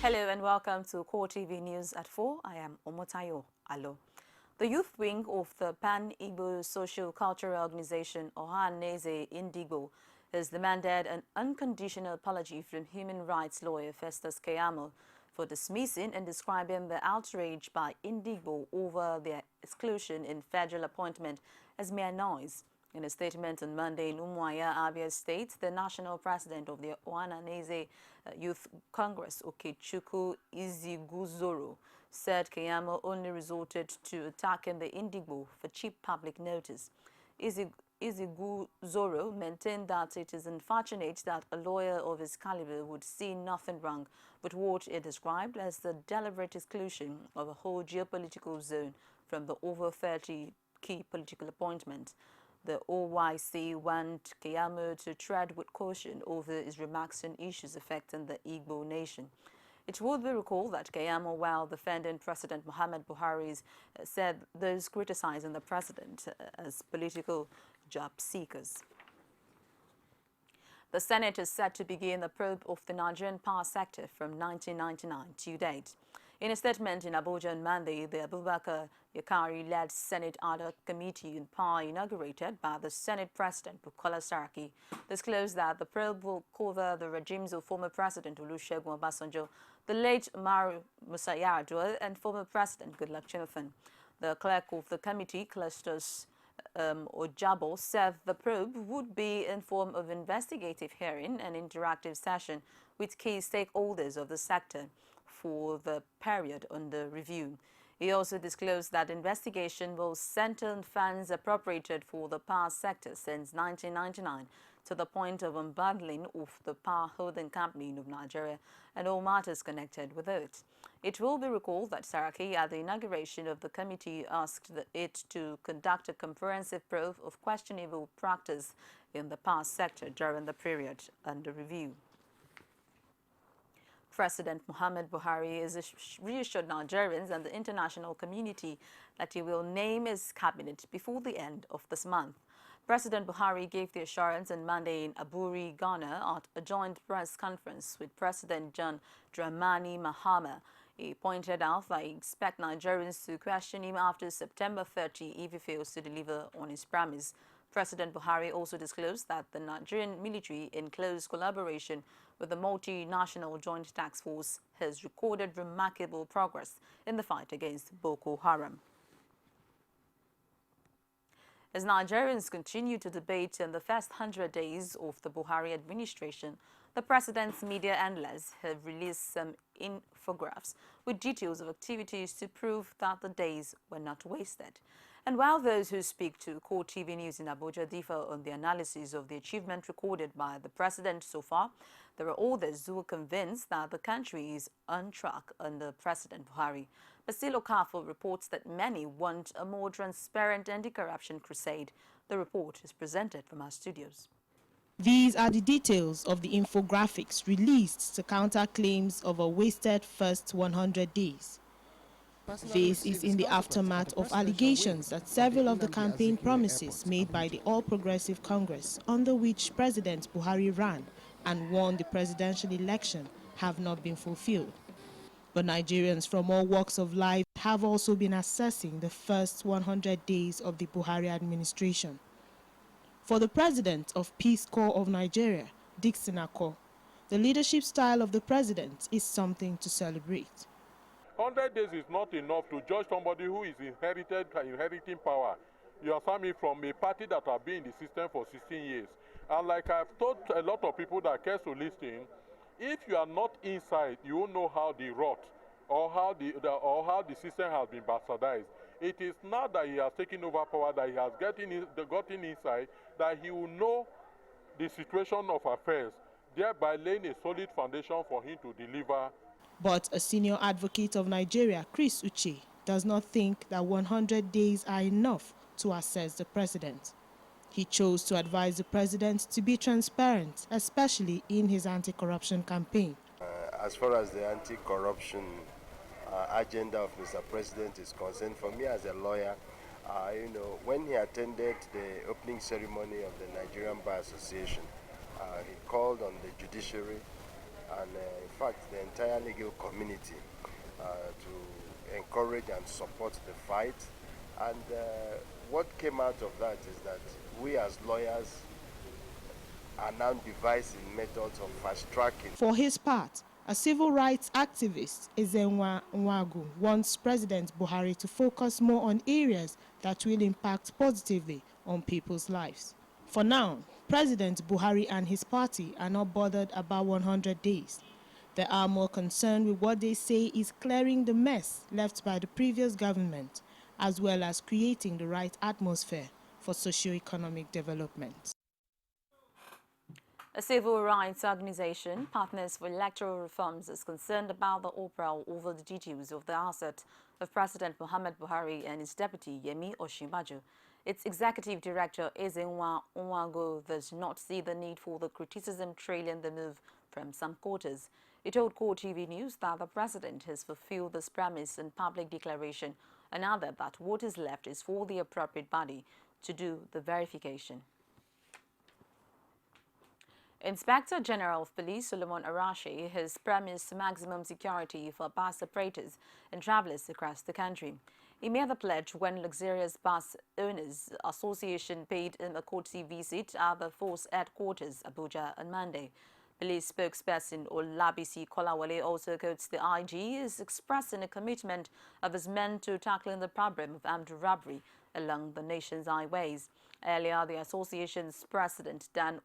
Hello and welcome to CoreTV News at 4. I am Omotayo Alo. The youth wing of the Pan-Igbo Social Cultural Organization Ohaneze Indigo has demanded an unconditional apology from human rights lawyer Festus Keyamo for dismissing and describing the outrage by Indigo over their exclusion in federal appointment as mere noise. In a statement on Monday in Umuahia, Abia State, the national president of the Ohaneze Youth Congress, Okechukwu Iziguzoro, said Keyamo only resorted to attacking the Indigo for cheap public notice. Iziguzoro maintained that it is unfortunate that a lawyer of his caliber would see nothing wrong with what he described as the deliberate exclusion of a whole geopolitical zone from the over 30 key political appointments. The OYC want Keyamo to tread with caution over his remarks on issues affecting the Igbo nation. It would be recalled that Keyamo, while defending President Muhammad Buhari, said those criticizing the president as political job seekers. The Senate is set to begin the probe of the Nigerian power sector from 1999 to date. In a statement in Abuja on Monday, the Abubakar Yakari-led Senate Ad hoc Committee on Power, inaugurated by the Senate President Bukola Saraki, disclosed that the probe will cover the regimes of former President Olusegun Obasanjo, the late Umaru Musa Yar'Adua, and former President Goodluck Jonathan. The clerk of the committee, Clustus Ojabo, said the probe would be in form of investigative hearing and interactive session with key stakeholders of the sector for the period under review. He also disclosed that investigation will center on funds appropriated for the power sector since 1999 to the point of unbundling of the Power Holding Company of Nigeria and all matters connected with it. It will be recalled that Saraki, at the inauguration of the committee, asked it to conduct a comprehensive probe of questionable practice in the power sector during the period under review. President Muhammad Buhari has reassured Nigerians and the international community that he will name his cabinet before the end of this month. President Buhari gave the assurance on Monday in Aburi, Ghana, at a joint press conference with President John Dramani Mahama. He pointed out that he expects Nigerians to question him after September 30 if he fails to deliver on his promise. President Buhari also disclosed that the Nigerian military, in close collaboration with the multinational joint task force, has recorded remarkable progress in the fight against Boko Haram. As Nigerians continue to debate in the first 100 days of the Buhari administration, the president's media handlers have released some infographics with details of activities to prove that the days were not wasted. And while those who speak to CoreTV News in Abuja differ on the analysis of the achievement recorded by the president so far, there are others who are convinced that the country is on track under President Buhari. Basile Okafor reports that many want a more transparent anti-corruption crusade. The report is presented from our studios. These are the details of the infographics released to counter claims of a wasted first 100 days. This is in the aftermath of allegations that several of the campaign promises made by the All Progressive Congress, under which President Buhari ran and won the presidential election, have not been fulfilled. But Nigerians from all walks of life have also been assessing the first 100 days of the Buhari administration. For the president of Peace Corps of Nigeria, Dixon Akko, the leadership style of the president is something to celebrate. 100 days is not enough to judge somebody who is inheriting power. You understand me, from a party that has been in the system for 16 years. And like I've told a lot of people that care to listen, if you are not inside, you won't know how the rot or how the system has been bastardized. It is now that he has taken over power, that he has gotten inside, that he will know the situation of affairs, thereby laying a solid foundation for him to deliver. But a senior advocate of Nigeria, Chris Uche, does not think that 100 days are enough to assess the president. He chose to advise the president to be transparent, especially in his anti-corruption campaign. As far as the anti-corruption agenda of Mr. President is concerned, for me as a lawyer, when he attended the opening ceremony of the Nigerian Bar Association, he called on the judiciary and in fact the entire legal community to encourage and support the fight. And what came out of that is that we as lawyers are now devising methods of fast-tracking. For his part, a civil rights activist, Ezenwa Nwagu, wants President Buhari to focus more on areas that will impact positively on people's lives. For now, President Buhari and his party are not bothered about 100 days. They are more concerned with what they say is clearing the mess left by the previous government, as well as creating the right atmosphere for socio-economic development. A civil rights organization, Partners for Electoral Reforms, is concerned about the uproar over the details of the asset of President Muhammad Buhari and his deputy, Yemi Osinbajo. Its executive director, Ezenwa Nwagu, does not see the need for the criticism trailing the move from some quarters. He told CoreTV News that the president has fulfilled this premise in public declaration, and added that what is left is for the appropriate body to do the verification. Inspector General of Police Solomon Arashi has promised maximum security for bus operators and travelers across the country. He made the pledge when Luxurious Bus Owners Association paid him a courtesy visit at the force headquarters, Abuja, on Monday. Police spokesperson Olabisi Kolawole also quotes the IG as expressing a commitment of his men to tackling the problem of armed robbery along the nation's highways. Earlier, the association's president, Dan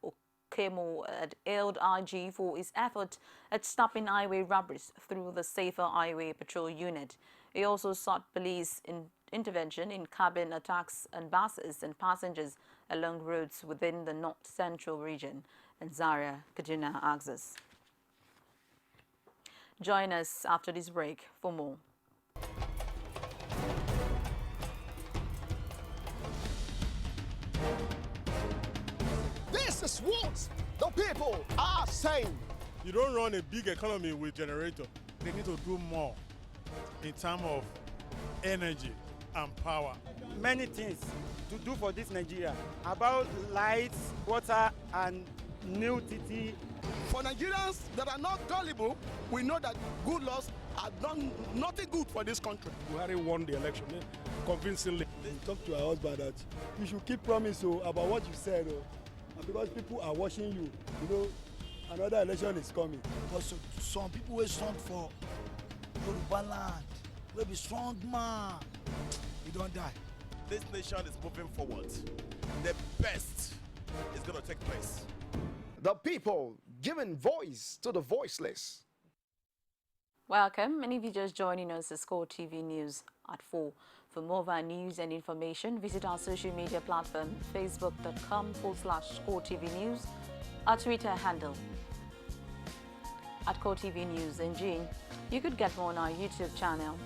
Kemo had hailed IG for his effort at stopping highway robberies through the Safer Highway Patrol Unit. He also sought police intervention in cabin attacks on buses and passengers along roads within the North Central region. And Zaria Kaduna asks us. Join us after this break for more. This is what the people are saying. You don't run a big economy with generator. They need to do more in terms of energy and power. Many things to do for this Nigeria about lights, water, and new TT. For Nigerians that are not gullible, we know that good laws have done nothing good for this country. Buhari won the election convincingly. Talk to our husband that you should keep promise about what you said, and because people are watching you, you know, another election is coming. But some people will stand for Yoruba land, will be strong man, you don't die. This nation is moving forward. The best is going to take place. The people giving voice to the voiceless. Welcome. Many of you just joining us at CoreTV News at 4. For more of our news and information, visit our social media platform, facebook.com/CoreTV News, our Twitter handle at CoreTV News NG. You could get more on our YouTube channel,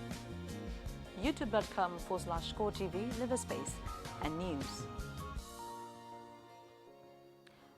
youtube.com/CoreTV, live a space and news.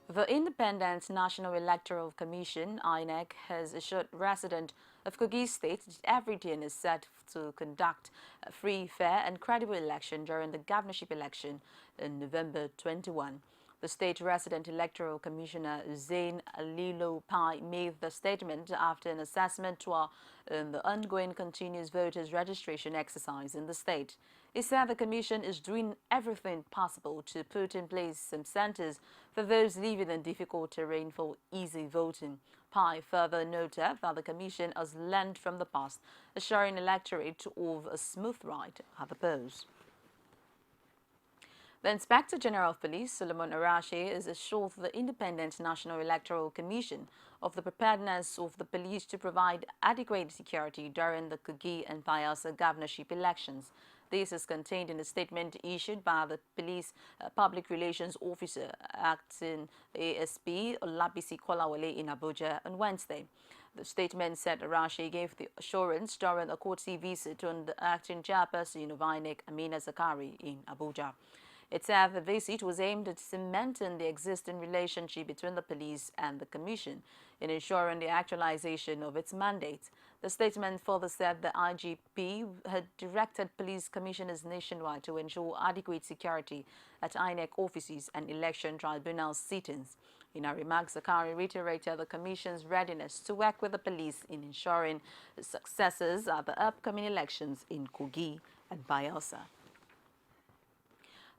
The Independent National Electoral Commission, INEC, has assured residents of Kogi State that everything is set to conduct a free, fair and credible election during the governorship election in November 21. The State Resident Electoral Commissioner Zain Alilo Pai made the statement after an assessment tour in the ongoing continuous voters registration exercise in the state. He said the Commission is doing everything possible to put in place some centers for those living in difficult terrain for easy voting. Pai further noted that the Commission has learned from the past, assuring electorate of a smooth ride at the polls. The Inspector General of Police, Solomon Arashi, is assured the Independent National Electoral Commission of the preparedness of the police to provide adequate security during the Kogi and Bayelsa governorship elections. This is contained in a statement issued by the Police Public Relations Officer, Acting ASP Olabisi Kolawole in Abuja on Wednesday. The statement said Arashi gave the assurance during a courtesy visit on the acting chairperson of INEC, Amina Zakari, in Abuja. It said the visit was aimed at cementing the existing relationship between the police and the Commission in ensuring the actualization of its mandate. The statement further said the IGP had directed police commissioners nationwide to ensure adequate security at INEC offices and election tribunal sittings. In her remarks, Zakari reiterated the Commission's readiness to work with the police in ensuring the successes at the upcoming elections in Kogi and Bayelsa.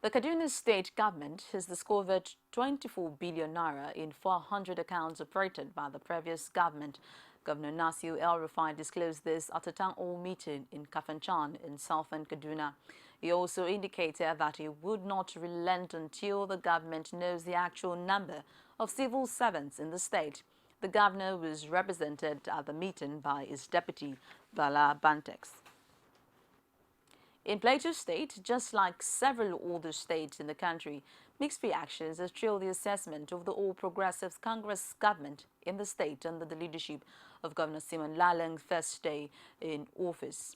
The Kaduna State government has discovered 24 billion naira in 400 accounts operated by the previous government. Governor Nasir El-Rufai disclosed this at a town hall meeting in Kafanchan in southern Kaduna. He also indicated that he would not relent until the government knows the actual number of civil servants in the state. The governor was represented at the meeting by his deputy, Bala Bantex. In Plateau State, just like several other states in the country, mixed reactions have trailed the assessment of the All Progressives Congress government in the state under the leadership of Governor Simon Lalong's first day in office.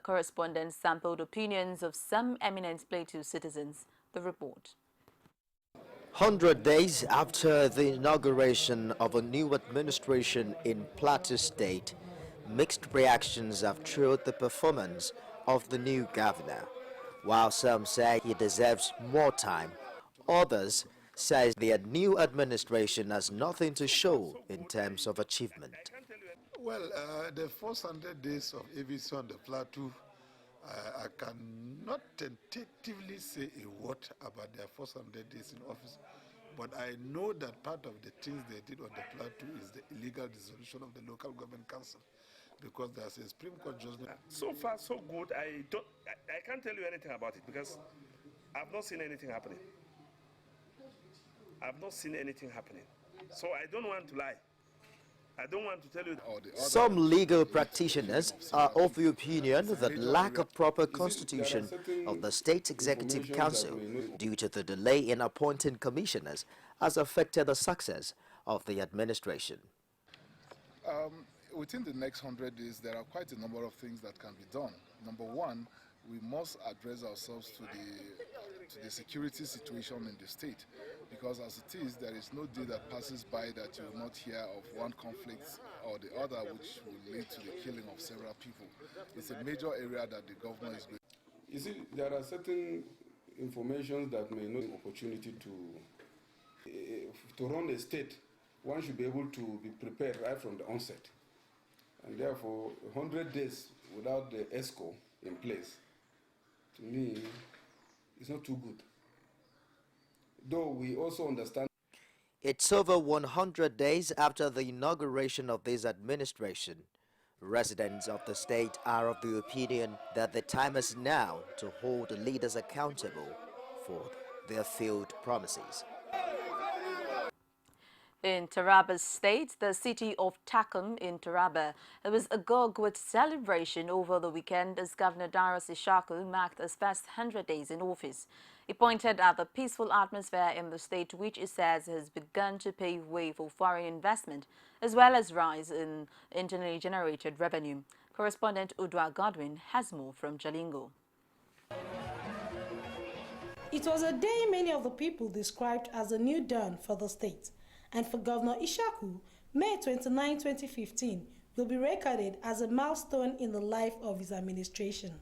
Correspondents sampled opinions of some eminent Plateau citizens. The report. 100 days after the inauguration of a new administration in Plateau State, mixed reactions have trailed the performance of the new governor. While some say he deserves more time, others say the new administration has nothing to show in terms of achievement. Well, the first 100 days of AVC on the Plateau, I cannot tentatively say a word about their first 100 days in office, but I know that part of the things they did on the Plateau is the illegal dissolution of the local government council, because there's a Supreme Court judgment. So far, so good. I can't tell you anything about it because I've not seen anything happening. I've not seen anything happening. So I don't want to lie. I don't want to tell you. Some legal practitioners are of the opinion that lack of proper constitution of the State Executive Council due to the delay in appointing commissioners has affected the success of the administration. Within the next 100 days, there are quite a number of things that can be done. Number one, we must address ourselves to the security situation in the state, because as it is, there is no day that passes by that you will not hear of one conflict or the other which will lead to the killing of several people. It's a major area that the government is going. You see, there are certain information that may not be an opportunity to run a state. One should be able to be prepared right from the onset. And therefore, 100 days without the ESCO in place, to me, is not too good. Though we also understand. It's over 100 days after the inauguration of this administration. Residents of the state are of the opinion that the time is now to hold the leaders accountable for their failed promises. In Taraba State, the city of Takum in Taraba, there was agog with celebration over the weekend as Governor Darius Ishaku marked his first 100 days in office. He pointed at the peaceful atmosphere in the state, which he says has begun to pave way for foreign investment, as well as rise in internally generated revenue. Correspondent Udwa Godwin has more from Jalingo. It was a day many of the people described as a new dawn for the state. And for Governor Ishaku, May 29, 2015 will be recorded as a milestone in the life of his administration.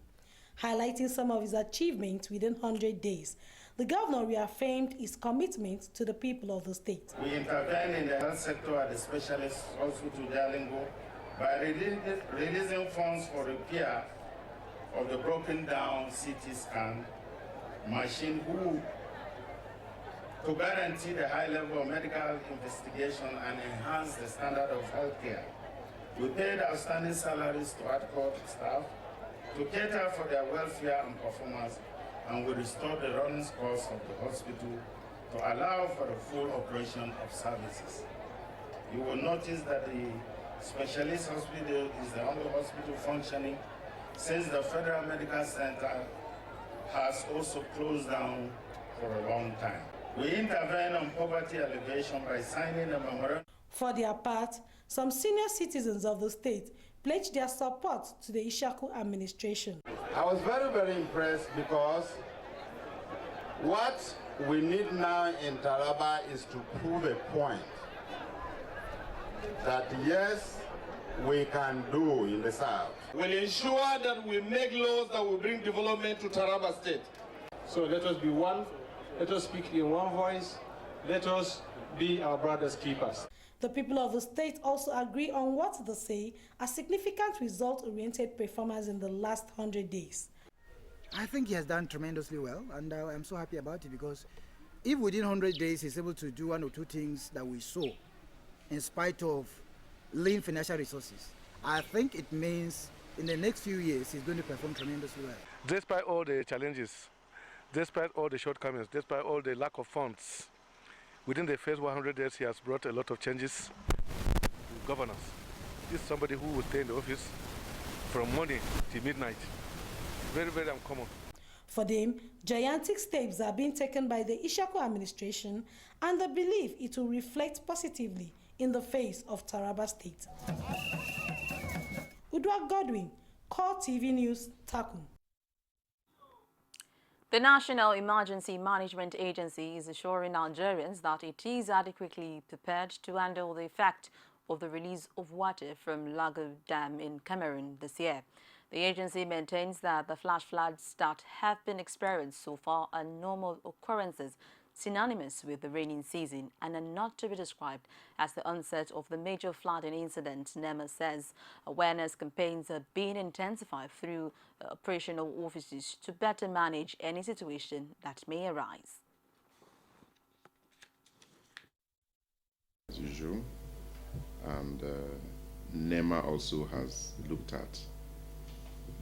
Highlighting some of his achievements within 100 days, the governor reaffirmed his commitment to the people of the state. We intervened in the health sector at the specialist hospital Jalingo by releasing funds for repair of the broken down CT scan machine to guarantee the high level of medical investigation and enhance the standard of health care. We paid outstanding salaries to ad-hoc staff to cater for their welfare and performance, and we restored the running costs of the hospital to allow for the full operation of services. You will notice that the specialist hospital is the only hospital functioning since the Federal Medical Center has also closed down for a long time. We intervene on poverty alleviation by signing a memorandum. For their part, some senior citizens of the state pledged their support to the Ishaku administration. I was very, very impressed because what we need now in Taraba is to prove a point that yes, we can do in the South. We'll ensure that we make laws that will bring development to Taraba State. So let us be one. Let us speak in one voice. Let us be our brothers' keepers. The people of the state also agree on what they say are significant result-oriented performance in the last 100 days. I think he has done tremendously well, and I'm so happy about it, because if within 100 days he's able to do one or two things that we saw, in spite of lean financial resources, I think it means in the next few years he's going to perform tremendously well. Despite all the challenges, despite all the shortcomings, despite all the lack of funds, within the first 100 days he has brought a lot of changes to governance. This is somebody who will stay in the office from morning till midnight. Very, very uncommon. For them, gigantic steps are being taken by the Ishaku administration, and they believe it will reflect positively in the face of Taraba State. Udwa Godwin, CoreTV News, Takum. The National Emergency Management Agency is assuring Nigerians that it is adequately prepared to handle the effect of the release of water from Lago Dam in Cameroon this year. The agency maintains that the flash floods that have been experienced so far are normal occurrences synonymous with the rainy season and are not to be described as the onset of the major flooding incident. NEMA says awareness campaigns are being intensified through operational offices to better manage any situation that may arise. As usual, and NEMA also has looked at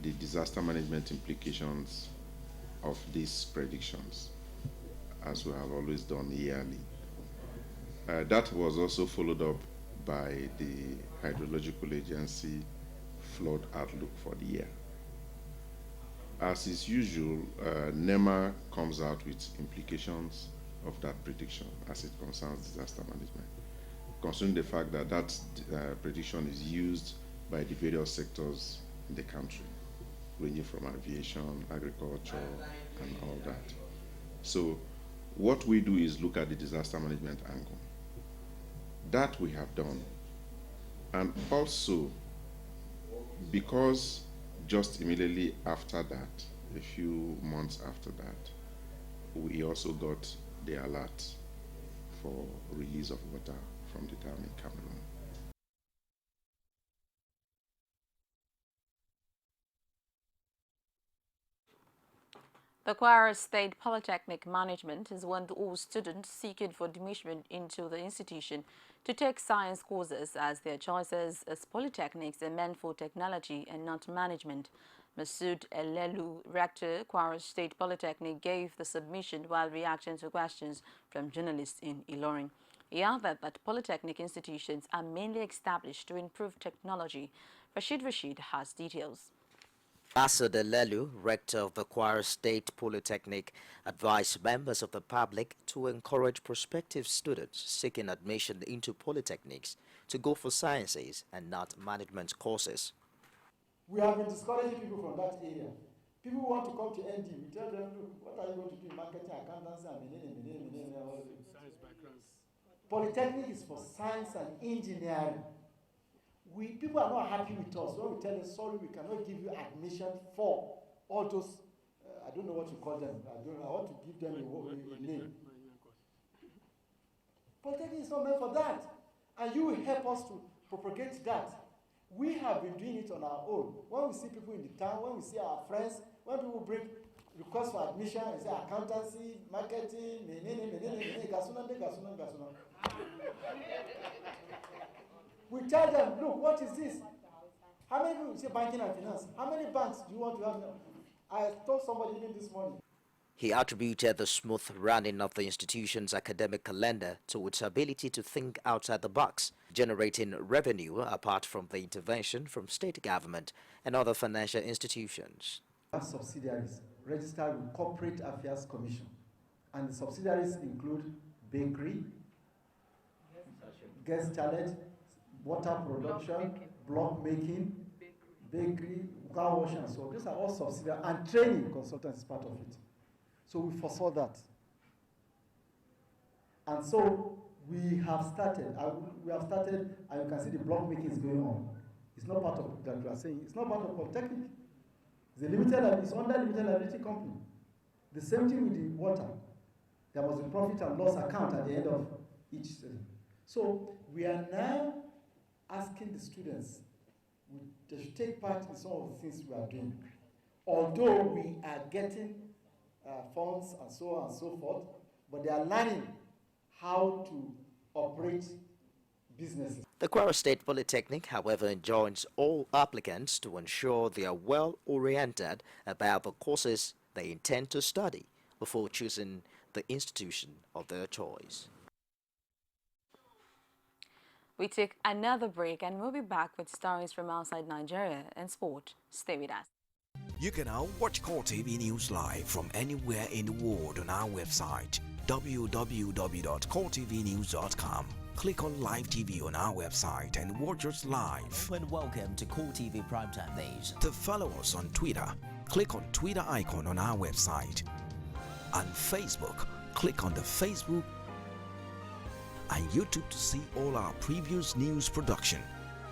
the disaster management implications of these predictions, as we have always done yearly. That was also followed up by the Hydrological Agency flood outlook for the year. As is usual, NEMA comes out with implications of that prediction as it concerns disaster management, considering the fact that that prediction is used by the various sectors in the country, ranging from aviation, agriculture, and all that. So what we do is look at the disaster management angle. That we have done. And also, because just immediately after that, a few months after that, we also got the alert for release of water from the dam in Cameroon. The Kwara State Polytechnic Management has warned all students seeking for admission into the institution to take science courses, as their choices as polytechnics are meant for technology and not management. Masood Elelu, Rector, Kwara State Polytechnic, gave the submission while reacting to questions from journalists in Ilorin. He added that polytechnic institutions are mainly established to improve technology. Rashid has details. Ambassador Lelu, rector of the Kwara State Polytechnic, advised members of the public to encourage prospective students seeking admission into polytechnics to go for sciences and not management courses. We have been discouraging people from that area. People who want to come to ND, we tell them, look, what are you going to do in marketing, accountancy, and all science backgrounds. Polytechnic is for science and engineering. People are not happy with us when we tell them, sorry, we cannot give you admission for all those, I don't know what to call them. I want to give them a name. Polytechnic is not meant for that. And you will help us to propagate that. We have been doing it on our own. When we see people in the town, when we see our friends, when people bring requests for admission, we say accountancy, marketing, we tell them, look, what is this? How many people say banking and finance? How many banks do you want to have now? I told somebody even this morning. He attributed the smooth running of the institution's academic calendar to its ability to think outside the box, generating revenue apart from the intervention from state government and other financial institutions. We have subsidiaries registered with Corporate Affairs Commission, and the subsidiaries include bakery, guest chalet, water production, block making, bakery, car wash, and so on. These are all subsidiaries, and training consultants is part of it. So we foresaw that. And so we have started, and you can see the block making is going on. It's not part of that we are saying. It's not part of Polytechnic. It's under limited liability company. The same thing with the water. There must be profit and loss account at the end of each session. So we are now asking the students they should take part in some of the things we are doing. Although we are getting funds and so on and so forth, but they are learning how to operate businesses. The Kwara State Polytechnic, however, enjoins all applicants to ensure they are well oriented about the courses they intend to study before choosing the institution of their choice. We take another break and we'll be back with stories from outside Nigeria and sport. Stay with us. You can now watch CoreTV News live from anywhere in the world on our website www.coretvnews.com. Click on Live TV on our website and watch us live. And welcome to CoreTV Primetime Days. To follow us on Twitter, click on Twitter icon on our website. On Facebook, click on the Facebook and YouTube to see all our previous news production.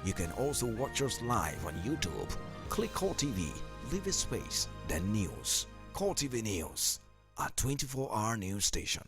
You can also watch us live on YouTube. Click CoreTV, leave a space, then news. CoreTV News, a 24-hour news station.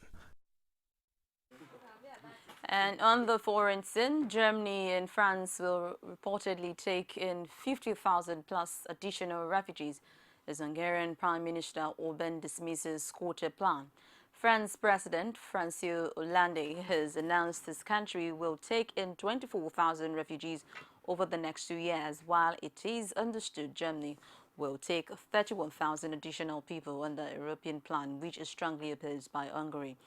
And on the foreign scene, Germany and France will reportedly take in 50,000 plus additional refugees as Hungarian Prime Minister Orban dismisses quarter plan. France President François Hollande has announced his country will take in 24,000 refugees over the next 2 years, while it is understood Germany will take 31,000 additional people under the European plan, which is strongly opposed by Hungary.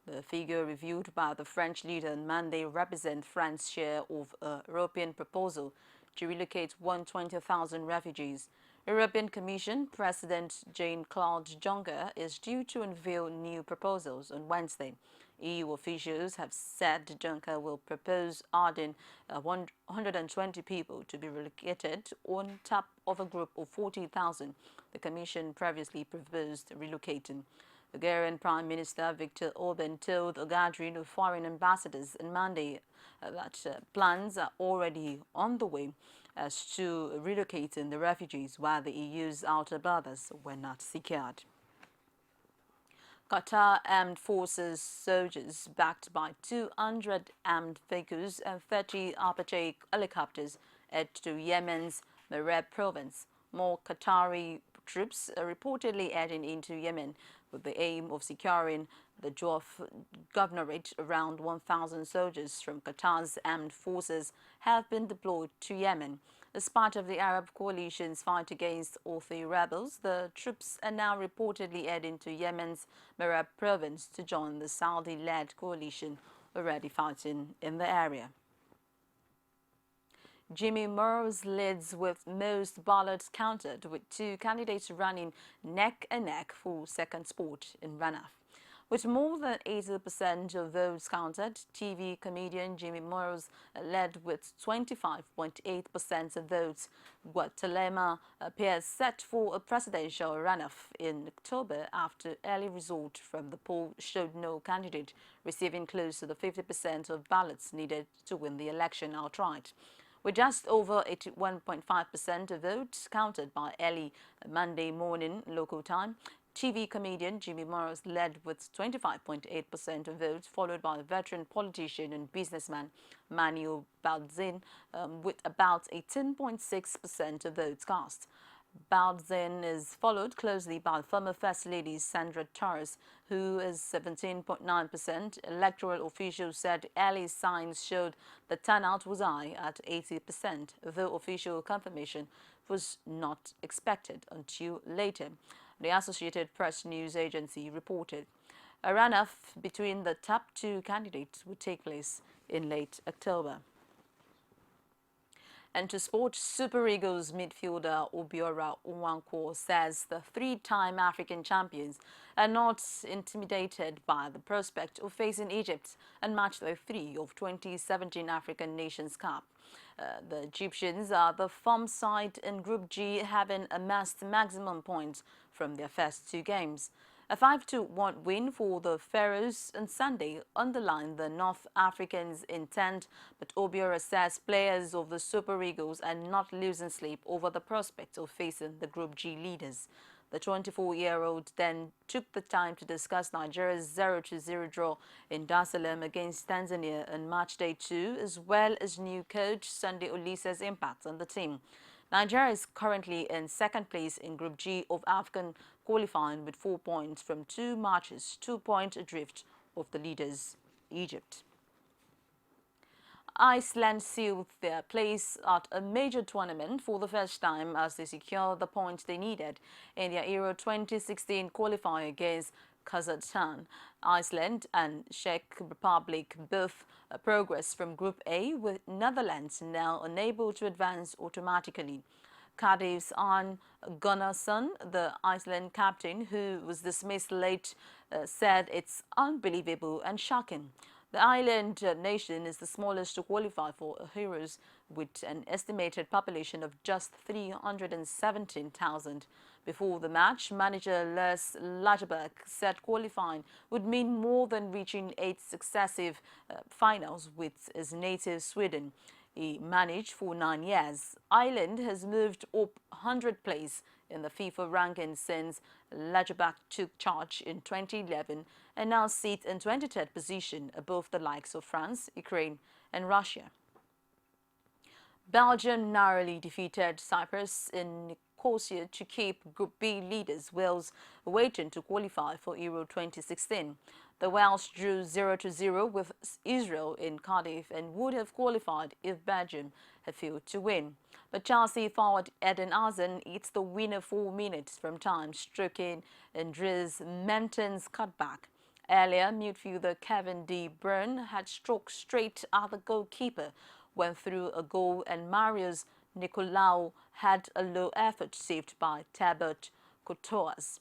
The figure reviewed by the French leader on Monday represents France's share of a European proposal to relocate 120,000 refugees. European Commission President Jean-Claude Juncker is due to unveil new proposals on Wednesday. EU officials have said Juncker will propose adding 120 people to be relocated on top of a group of 40,000 the Commission previously proposed relocating. Hungarian Prime Minister Viktor Orban told a gathering of foreign ambassadors on Monday that plans are already on the way as to relocating the refugees while the EU's outer borders were not secured. Qatar Armed Forces soldiers, backed by 200 armed vehicles and 30 Apache helicopters, head to Yemen's Marib province. More Qatari troops are reportedly heading into Yemen with the aim of securing the Jawf governorate. Around 1,000 soldiers from Qatar's armed forces have been deployed to Yemen. As part of the Arab coalition's fight against Houthi rebels, the troops are now reportedly heading to Yemen's Marib province to join the Saudi-led coalition already fighting in the area. Jimmy Moores leads with most ballots counted, with 2 candidates running neck and neck for second spot in runoff. With more than 80% of votes counted, TV comedian Jimmy Moores led with 25.8% of votes. Guatemala appears set for a presidential runoff in October after early result from the poll showed no candidate receiving close to the 50% of ballots needed to win the election outright. With just over 81.5% of votes counted by early Monday morning local time, TV comedian Jimmy Moores led with 25.8% of votes, followed by veteran politician and businessman Manuel Baldzin with about 18.6% of votes cast. Baldzin is followed closely by former First Lady Sandra Torres, who is 17.9%. Electoral officials said early signs showed the turnout was high at 80%, though official confirmation was not expected until later. The Associated Press news agency reported a runoff between the top 2 candidates would take place in late October. And to sport, Super Eagles midfielder Obiora Nwankwo says the 3-time African champions are not intimidated by the prospect of facing Egypt in match day 3 of 2017 African Nations Cup. The Egyptians are the form side in Group G, having amassed maximum points from their first 2 games. A 5-1 win for the Pharaohs on Sunday underlined the North Africans' intent, but Obiora says players of the Super Eagles are not losing sleep over the prospect of facing the Group G leaders. The 24-year-old then took the time to discuss Nigeria's 0-0 draw in Dar es Salaam against Tanzania on match day 2, as well as new coach Sunday Olisa's impact on the team. Nigeria is currently in second place in Group G of AFCON qualifying with 4 points from 2 matches, 2 points adrift of the leaders, Egypt. Iceland sealed their place at a major tournament for the first time as they secured the points they needed in their Euro 2016 qualifier against Kazakhstan. Iceland and Czech Republic both progress from Group A, with Netherlands now unable to advance automatically. Cardiff's Arne Gunnarsson, the Iceland captain, who was dismissed late, said it's unbelievable and shocking. The island nation is the smallest to qualify for Euros, with an estimated population of just 317,000. Before the match, manager Lars Lagerbäck said qualifying would mean more than reaching 8 successive finals with his native Sweden. He managed for 9 years. Ireland has moved up 100 place in the FIFA ranking since Lagerbäck took charge in 2011 and now sits in 23rd position above the likes of France, Ukraine and Russia. Belgium narrowly defeated Cyprus in Nicosia to keep Group B leaders Wales waiting to qualify for Euro 2016. The Welsh drew 0-0 with Israel in Cardiff and would have qualified if Belgium had failed to win. But Chelsea forward Eden Hazard hits the winner 4 minutes from time, stroking Andres Menton's cutback. Earlier, midfielder Kevin De Bruyne had struck straight at the goalkeeper, went through a goal, and Marius Nicolau had a low effort saved by Tabert Courtois.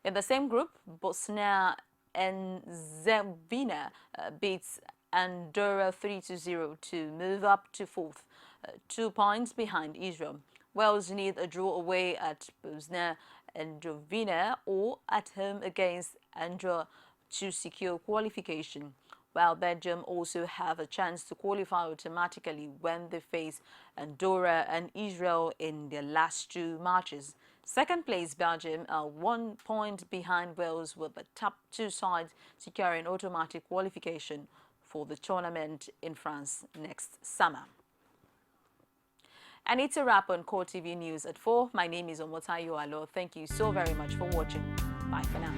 In the same group, Bosnia and Herzegovina beats Andorra 3-0 to move up to 4th, 2 points behind Israel. Wales need a draw away at Bosnia and Herzegovina or at home against Andorra to secure qualification, while Belgium also have a chance to qualify automatically when they face Andorra and Israel in their last 2 matches. Second place Belgium are 1 point behind Wales, with the top 2 sides securing automatic qualification for the tournament in France next summer. And it's a wrap on CoreTV News at 4. My name is Omotayo Alo. Thank you so very much for watching. Bye for now.